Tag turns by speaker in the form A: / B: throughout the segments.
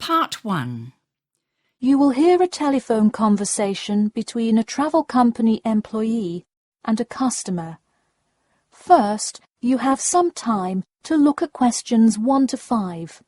A: Part 1.
B: You will hear a telephone conversation between a travel company employee and a customer. First, you have some time to look at questions 1 to 5.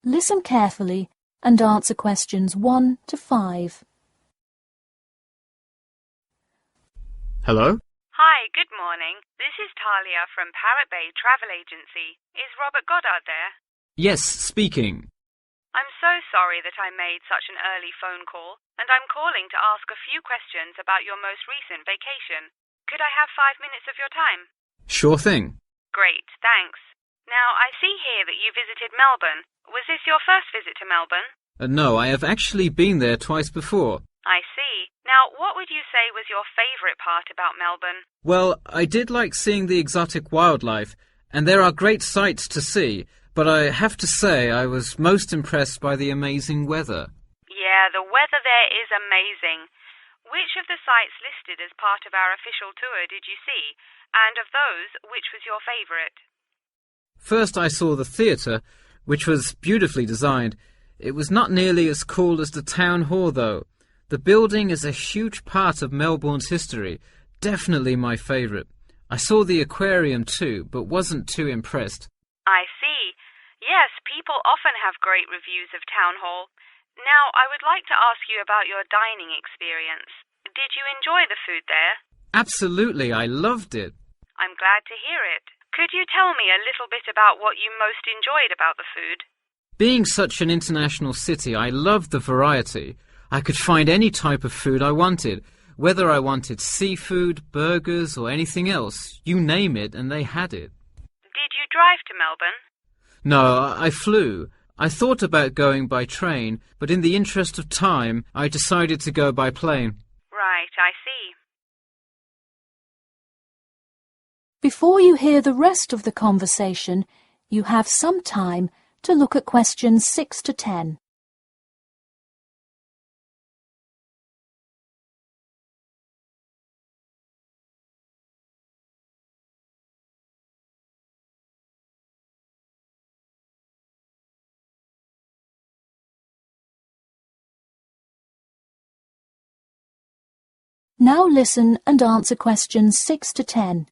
B: Listen carefully and answer questions 1 to 5.
C: Hello?
D: Hi, good morning. This is Talia from Parrot Bay Travel Agency. Is Robert Goddard there?
C: Yes, speaking.
D: I'm so sorry that I made such an early phone call, and I'm calling to ask a few questions about your most recent vacation. Could I have 5 minutes of your time?
C: Sure thing.
D: Great, thanks. Now, I see here that you visited Melbourne. Was this your first visit to Melbourne?
C: No, I have actually been there twice before.
D: I see. Now, what would you say was your favourite part about Melbourne?
C: Well, I did like seeing the exotic wildlife, and there are great sights to see, but I have to say I was most impressed by the amazing weather.
D: Yeah, the weather there is amazing. Which of the sites listed as part of our official tour did you see? And of those, which was your favourite?
C: First I saw the theatre, which was beautifully designed. It was not nearly as cool as the town hall, though. The building is a huge part of Melbourne's history. Definitely my favourite. I saw the aquarium too, but wasn't too impressed.
D: I see. Yes, people often have great reviews of Town Hall. Now, I would like to ask you about your dining experience. Did you enjoy the food there?
C: Absolutely, I loved it.
D: I'm glad to hear it. Could you tell me a little bit about what you most enjoyed about the food?
C: Being such an international city, I loved the variety. I could find any type of food I wanted, whether I wanted seafood, burgers, or anything else. You name it, and they had it.
D: Did you drive to Melbourne?
C: No, I flew. I thought about going by train, but in the interest of time, I decided to go by plane.
D: Right, I see.
B: Before you hear the rest of the conversation, you have some time to look at questions 6 to 10. Now listen and answer questions 6 to 10.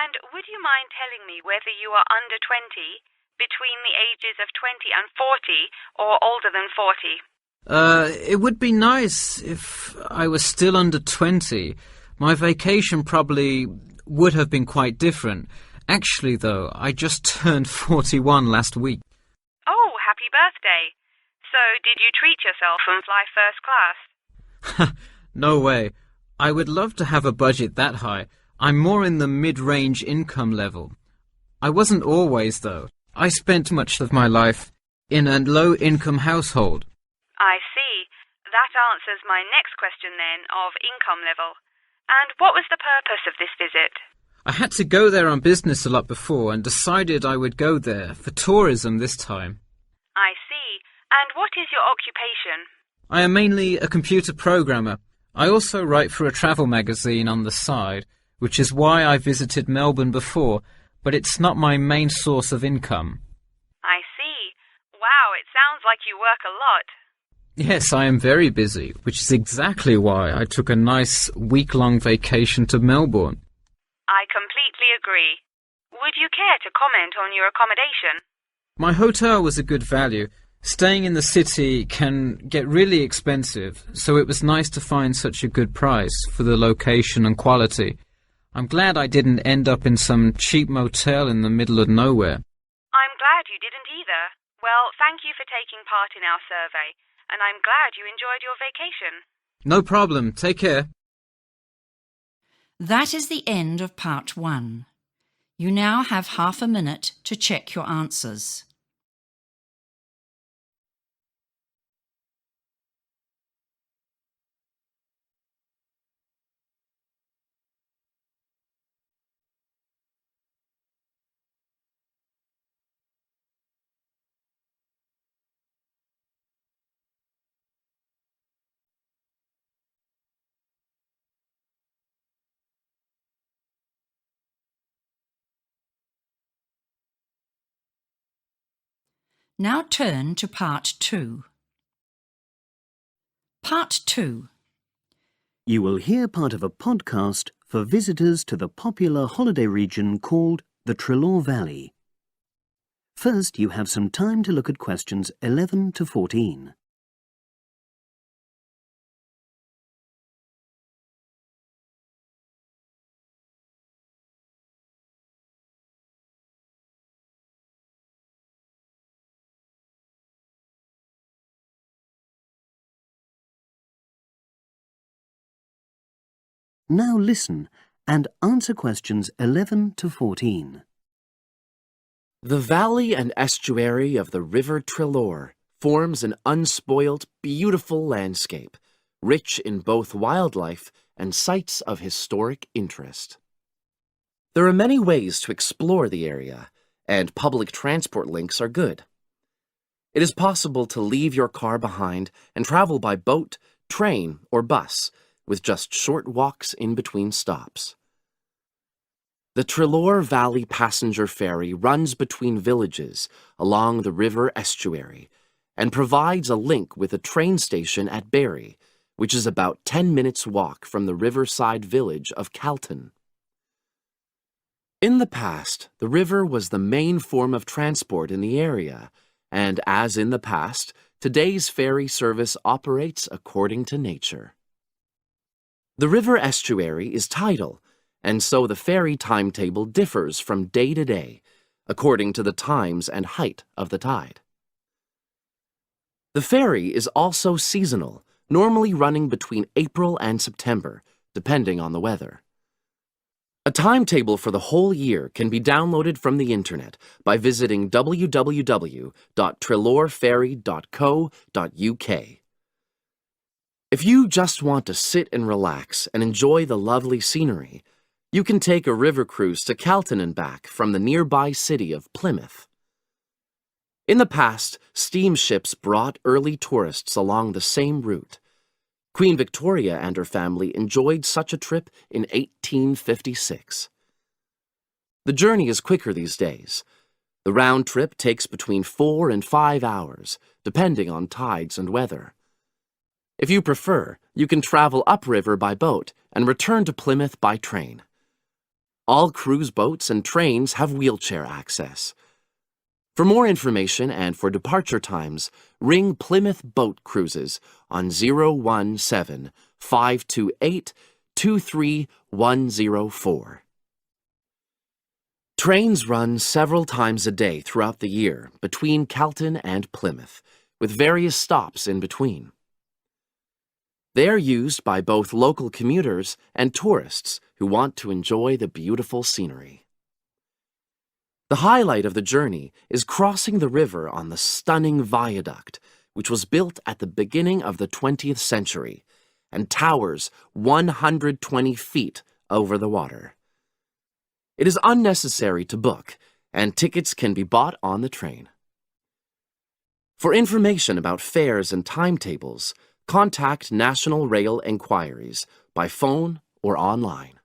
D: And would you mind telling me whether you are under 20, between the ages of 20 and 40, or older than 40?
C: It would be nice if I was still under 20. My vacation probably would have been quite different. Actually, though, I just turned 41 last week.
D: Oh, happy birthday. So, did you treat yourself and fly first class?
C: No way. I would love to have a budget that high. I'm more in the mid-range income level. I wasn't always, though. I spent much of my life in a low-income household.
D: I see. That answers my next question then, of income level. And what was the purpose of this visit?
C: I had to go there on business a lot before and decided I would go there for tourism this time.
D: I see. And what is your occupation?
C: I am mainly a computer programmer. I also write for a travel magazine on the side, which is why I visited Melbourne before, but it's not my main source of income.
D: I see. Wow, it sounds like you work a lot.
C: Yes, I am very busy, which is exactly why I took a nice week-long vacation to Melbourne.
D: I completely agree. Would you care to comment on your accommodation?
C: My hotel was a good value. Staying in the city can get really expensive, so it was nice to find such a good price for the location and quality. I'm glad I didn't end up in some cheap motel in the middle of nowhere.
D: I'm glad you didn't either. Well, thank you for taking part in our survey, and I'm glad you enjoyed your vacation.
C: No problem. Take care.
A: That is the end of Part 1. You now have half a minute to check your answers. Now turn to Part 2. Part 2.
E: You will hear part of a podcast for visitors to the popular holiday region called the Trelaw Valley. First, you have some time to look at questions 11 to 14. Now listen and answer questions 11 to 14.
F: The valley and estuary of the River Trelaw forms an unspoilt, beautiful landscape, rich in both wildlife and sites of historic interest. There are many ways to explore the area, and public transport links are good. It is possible to leave your car behind and travel by boat, train, or bus, with just short walks in between stops. The Trelaw Valley Passenger Ferry runs between villages along the river estuary and provides a link with a train station at Barry, which is about 10 minutes' walk from the riverside village of Calton. In the past, the river was the main form of transport in the area, and as in the past, today's ferry service operates according to nature. The river estuary is tidal, and so the ferry timetable differs from day to day, according to the times and height of the tide. The ferry is also seasonal, normally running between April and September, depending on the weather. A timetable for the whole year can be downloaded from the internet by visiting www.trelawferry.co.uk. If you just want to sit and relax and enjoy the lovely scenery, you can take a river cruise to Calton and back from the nearby city of Plymouth. In the past, steamships brought early tourists along the same route. Queen Victoria and her family enjoyed such a trip in 1856. The journey is quicker these days. The round trip takes between 4 and 5 hours, depending on tides and weather. If you prefer, you can travel upriver by boat and return to Plymouth by train. All cruise boats and trains have wheelchair access. For more information and for departure times, ring Plymouth Boat Cruises on 017-528-23104. Trains run several times a day throughout the year between Calton and Plymouth, with various stops in between. They are used by both local commuters and tourists who want to enjoy the beautiful scenery. The highlight of the journey is crossing the river on the stunning viaduct, which was built at the beginning of the 20th century and towers 120 feet over the water. It is unnecessary to book, and tickets can be bought on the train. For information about fares and timetables, contact National Rail Enquiries by phone or online.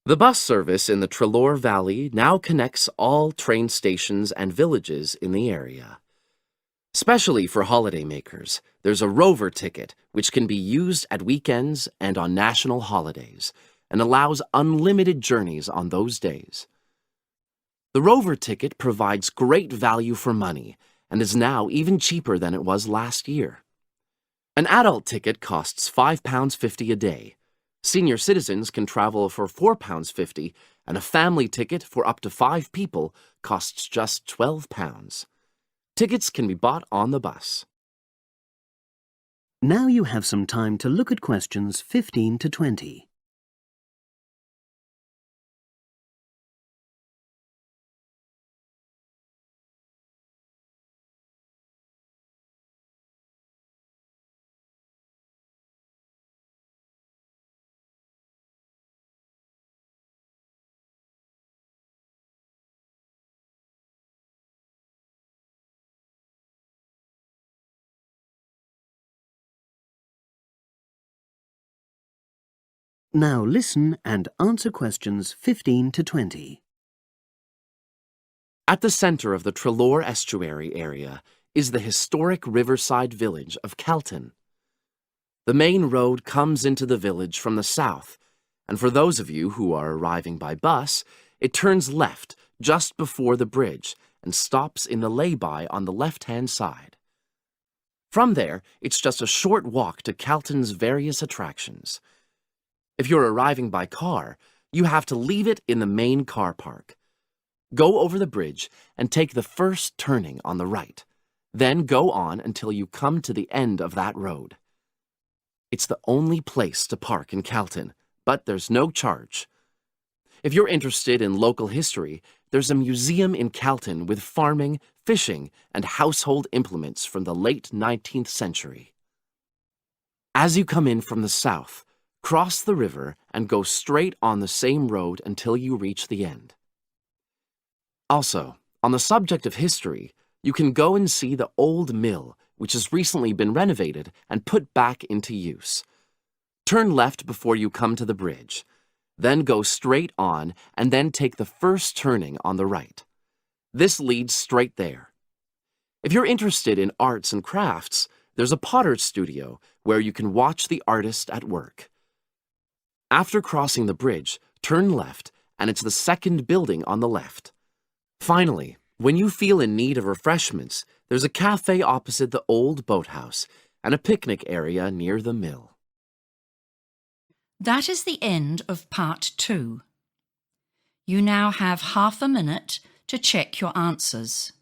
F: The bus service in the Trelaw Valley now connects all train stations and villages in the area. Especially for holidaymakers, there's a Rover ticket which can be used at weekends and on national holidays and allows unlimited journeys on those days. The Rover ticket provides great value for money and is now even cheaper than it was last year. An adult ticket costs £5.50 a day. Senior citizens can travel for £4.50, and a family ticket for up to 5 people costs just £12. Tickets can be bought on the bus.
E: Now you have some time to look at questions 15 to 20. Now listen and answer questions 15 to 20.
F: At the center of the Trelaw Estuary area is the historic riverside village of Calton. The main road comes into the village from the south, and for those of you who are arriving by bus, it turns left just before the bridge and stops in the lay-by on the left-hand side. From there, it's just a short walk to Calton's various attractions. If you're arriving by car, you have to leave it in the main car park. Go over the bridge and take the first turning on the right. Then go on until you come to the end of that road. It's the only place to park in Calton, but there's no charge. If you're interested in local history, there's a museum in Calton with farming, fishing, and household implements from the late 19th century. As you come in from the south, cross the river and go straight on the same road until you reach the end. Also, on the subject of history, you can go and see the old mill, which has recently been renovated and put back into use. Turn left before you come to the bridge. Then go straight on and then take the first turning on the right. This leads straight there. If you're interested in arts and crafts, there's a potter's studio where you can watch the artist at work. After crossing the bridge, turn left, and it's the second building on the left. Finally, when you feel in need of refreshments, there's a cafe opposite the old boathouse and a picnic area near the mill.
A: That is the end of part 2. You now have half a minute to check your answers.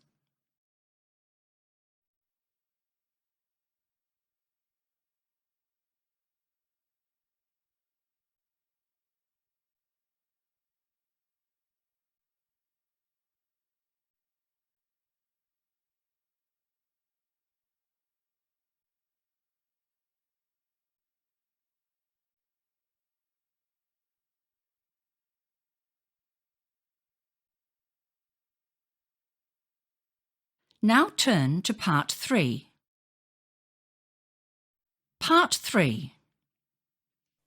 A: Now turn to part 3. Part 3.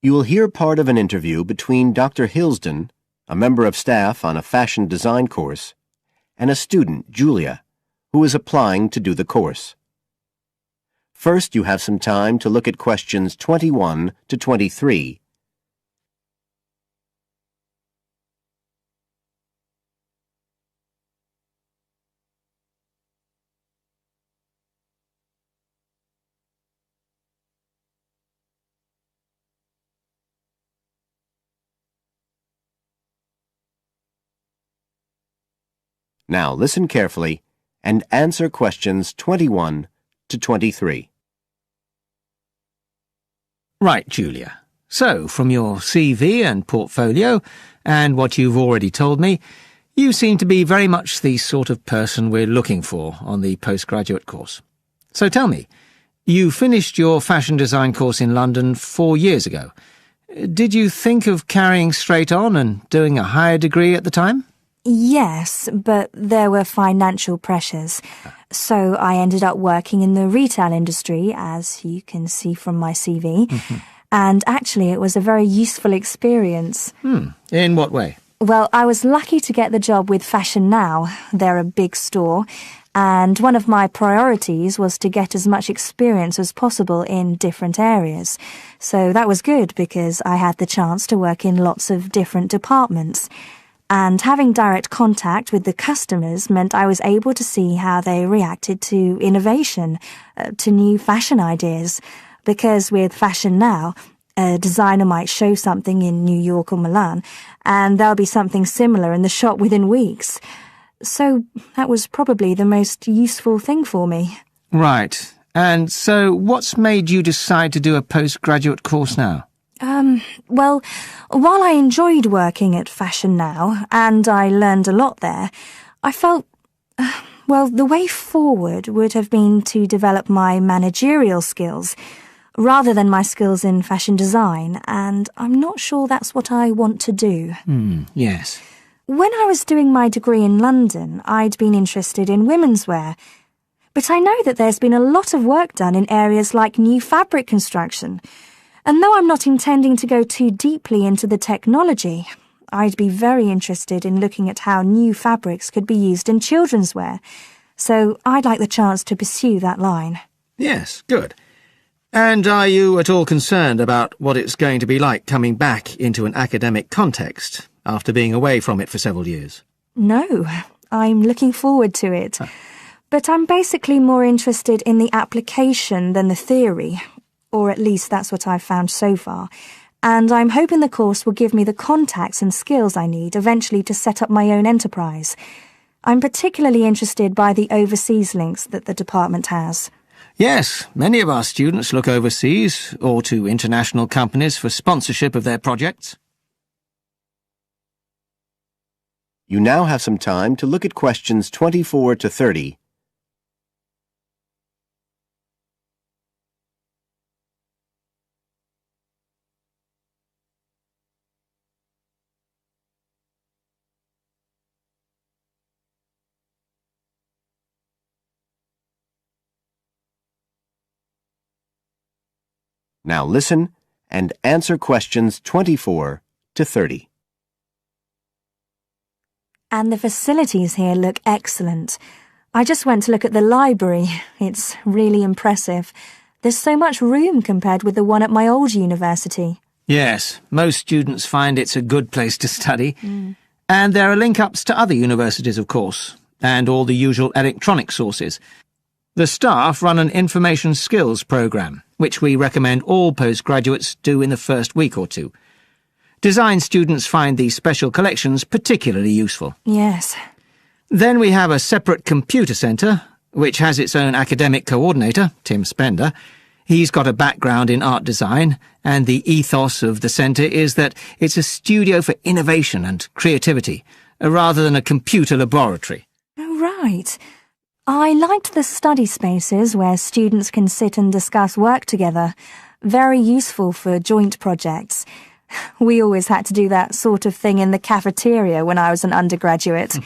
E: You will hear part of an interview between Dr. Hilsden, a member of staff on a fashion design course, and a student, Julia, who is applying to do the course. First, you have some time to look at questions 21 to 23. Now listen carefully and answer questions 21 to 23.
G: Right, Julia. So, from your CV and portfolio, and what you've already told me, you seem to be very much the sort of person we're looking for on the postgraduate course. So tell me, you finished your fashion design course in London 4 years ago. Did you think of carrying straight on and doing a higher degree at the time?
H: Yes, but there were financial pressures. So I ended up working in the retail industry, as you can see from my CV. And actually, it was a very useful experience.
G: In what way?
H: Well, I was lucky to get the job with Fashion Now. They're a big store. And one of my priorities was to get as much experience as possible in different areas. So that was good because I had the chance to work in lots of different departments. And having direct contact with the customers meant I was able to see how they reacted to innovation, to new fashion ideas. Because with Fashion Now, a designer might show something in New York or Milan, and there'll be something similar in the shop within weeks. So that was probably the most useful thing for me.
G: Right. And so what's made you decide to do a postgraduate course now?
H: Well, while I enjoyed working at Fashion Now, and I learned a lot there, I felt, the way forward would have been to develop my managerial skills, rather than my skills in fashion design, and I'm not sure that's what I want to do.
G: Yes.
H: When I was doing my degree in London, I'd been interested in women's wear, but I know that there's been a lot of work done in areas like new fabric construction. And though I'm not intending to go too deeply into the technology, I'd be very interested in looking at how new fabrics could be used in children's wear, so I'd like the chance to pursue that line.
G: Yes, good. And are you at all concerned about what it's going to be like coming back into an academic context after being away from it for several years?
H: No, I'm looking forward to it. But I'm basically more interested in the application than the theory, or at least that's what I've found so far. And I'm hoping the course will give me the contacts and skills I need eventually to set up my own enterprise. I'm particularly interested by the overseas links that the department has.
G: Yes, many of our students look overseas or to international companies for sponsorship of their projects.
E: You now have some time to look at questions 24 to 30. Now listen and answer questions 24 to 30.
H: And the facilities here look excellent. I just went to look at the library. It's really impressive. There's so much room compared with the one at my old university.
G: Yes, most students find it's a good place to study. And there are link-ups to other universities, of course, and all the usual electronic sources. The staff run an information skills programme, which we recommend all postgraduates do in the first week or two. Design students find these special collections particularly useful.
H: Yes.
G: Then we have a separate computer centre, which has its own academic coordinator, Tim Spender. He's got a background in art design, and the ethos of the centre is that it's a studio for innovation and creativity, rather than a computer laboratory.
H: Oh, right. I liked the study spaces where students can sit and discuss work together. Very useful for joint projects. We always had to do that sort of thing in the cafeteria when I was an undergraduate.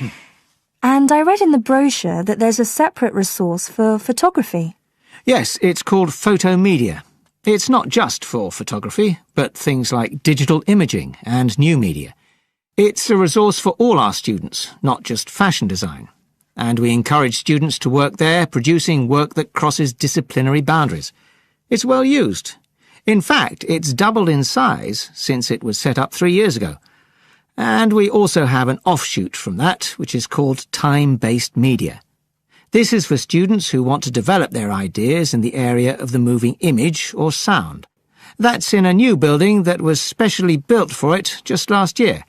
H: And I read in the brochure that there's a separate resource for photography.
G: Yes, it's called Photomedia. It's not just for photography, but things like digital imaging and new media. It's a resource for all our students, not just fashion design. And we encourage students to work there, producing work that crosses disciplinary boundaries. It's well used. In fact, it's doubled in size since it was set up 3 years ago. And we also have an offshoot from that, which is called time-based media. This is for students who want to develop their ideas in the area of the moving image or sound. That's in a new building that was specially built for it just last year.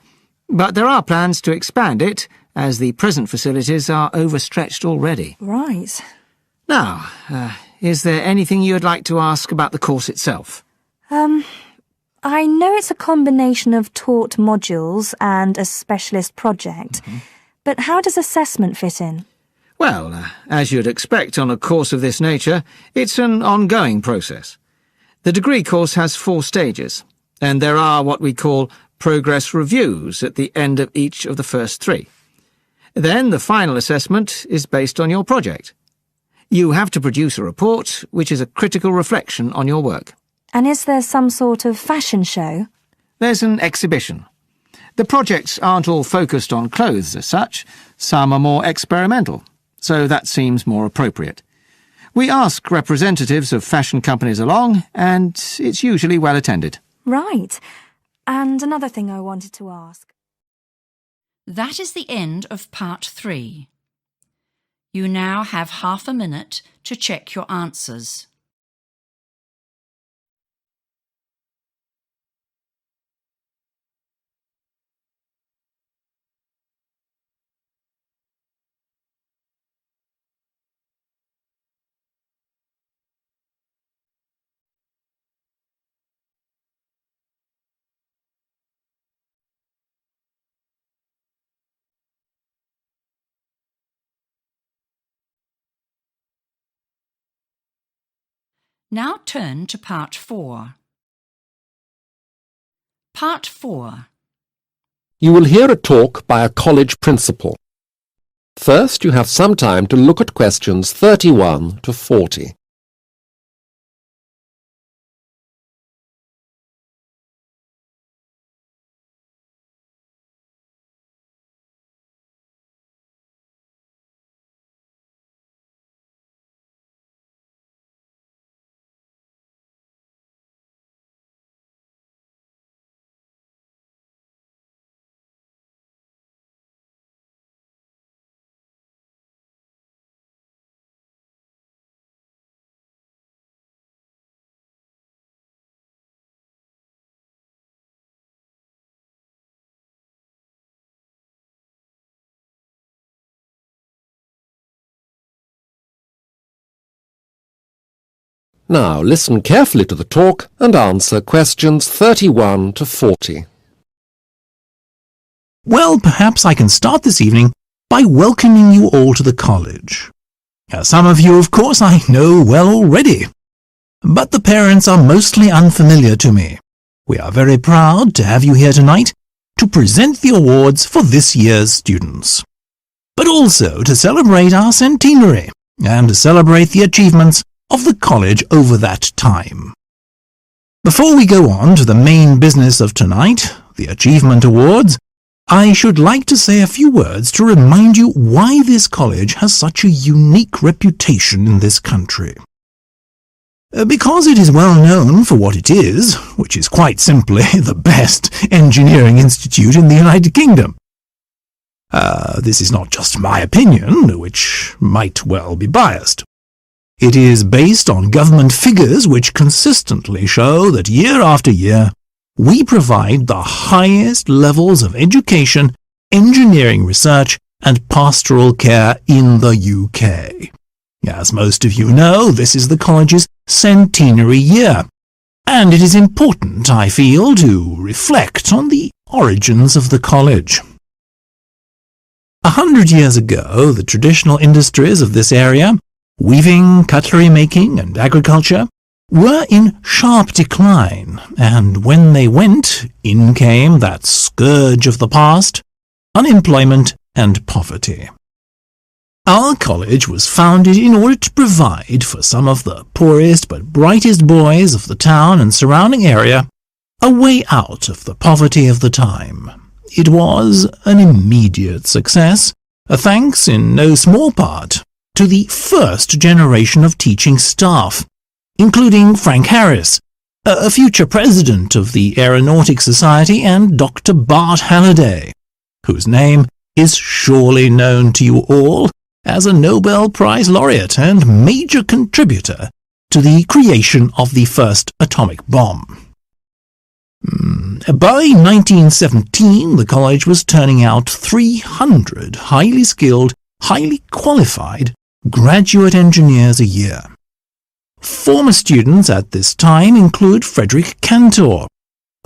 G: But there are plans to expand it, as the present facilities are overstretched already.
H: Right.
G: Now, is there anything you'd like to ask about the course itself?
H: I know it's a combination of taught modules and a specialist project, but how does assessment fit in?
G: Well, as you'd expect on a course of this nature, it's an ongoing process. The degree course has 4 stages, and there are what we call progress reviews at the end of each of the first 3. Then the final assessment is based on your project. You have to produce a report, which is a critical reflection on your work.
H: And is there some sort of fashion show?
G: There's an exhibition. The projects aren't all focused on clothes as such. Some are more experimental, so that seems more appropriate. We ask representatives of fashion companies along, and it's usually well attended.
H: Right. And another thing I wanted to ask.
A: That is the end of part 3. You now have half a minute to check your answers. Now turn to part 4. Part 4.
I: You will hear a talk by a college principal. First, you have some time to look at questions 31 to 40. Now listen carefully to the talk and answer questions 31 to 40.
J: Well, perhaps I can start this evening by welcoming you all to the college. Some of you, of course, I know well already, but the parents are mostly unfamiliar to me. We are very proud to have you here tonight to present the awards for this year's students, but also to celebrate our centenary and to celebrate the achievements of the college over that time. Before we go on to the main business of tonight, the Achievement Awards, I should like to say a few words to remind you why this college has such a unique reputation in this country. Because it is well known for what it is, which is quite simply the best engineering institute in the United Kingdom. This is not just my opinion, which might well be biased. It is based on government figures which consistently show that year after year, we provide the highest levels of education, engineering research, and pastoral care in the UK. As most of you know, this is the college's centenary year, and it is important, I feel, to reflect on the origins of the college. 100 years ago, the traditional industries of this area, weaving, cutlery making, and agriculture, were in sharp decline, and when they went, in came that scourge of the past, unemployment and poverty. Our college was founded in order to provide for some of the poorest but brightest boys of the town and surrounding area a way out of the poverty of the time. It was an immediate success, thanks in no small part to the first generation of teaching staff, including Frank Harris, a future president of the Aeronautics Society, and Dr. Bart Halliday, whose name is surely known to you all as a Nobel Prize laureate and major contributor to the creation of the first atomic bomb. By 1917, the college was turning out 300 highly skilled, highly qualified graduate engineers a year. Former students at this time include Frederick Cantor,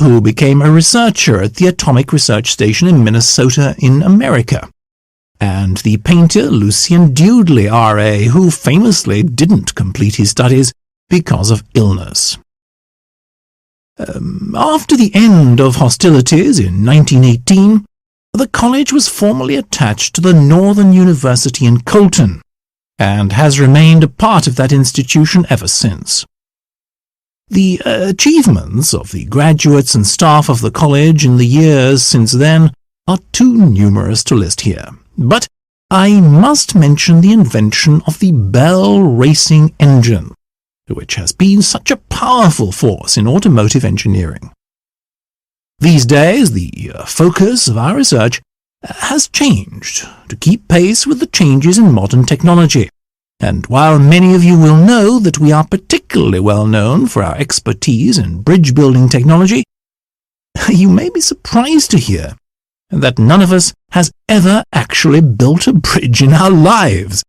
J: who became a researcher at the Atomic Research Station in Minnesota in America, and the painter Lucien Dewdley, R.A., who famously didn't complete his studies because of illness. After the end of hostilities in 1918, the college was formally attached to the Northern University in Colton, and has remained a part of that institution ever since. The achievements of the graduates and staff of the college in the years since then are too numerous to list here, but I must mention the invention of the Bell racing engine, which has been such a powerful force in automotive engineering. These days, the focus of our research has changed to keep pace with the changes in modern technology, and while many of you will know that we are particularly well known for our expertise in bridge-building technology, you may be surprised to hear that none of us has ever actually built a bridge in our lives.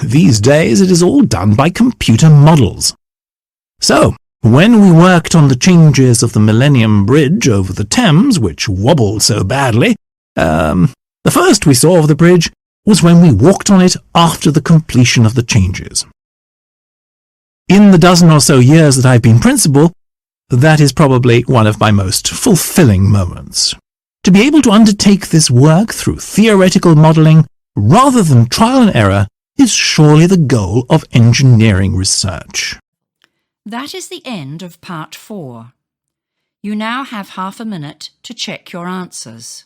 J: These days it is all done by computer models. So, when we worked on the changes of the Millennium Bridge over the Thames, which wobbled so badly, the first we saw of the bridge was when we walked on it after the completion of the changes. In the dozen or so years that I've been principal, that is probably one of my most fulfilling moments. To be able to undertake this work through theoretical modelling rather than trial and error is surely the goal of engineering research.
A: That is the end of part 4. You now have half a minute to check your answers.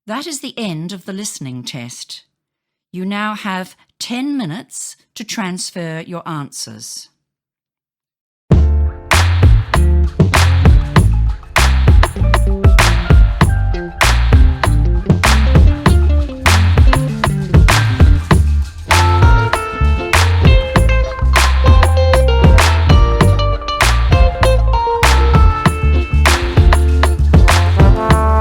A: That is the end of the listening test. You now have 10 minutes to transfer your answers.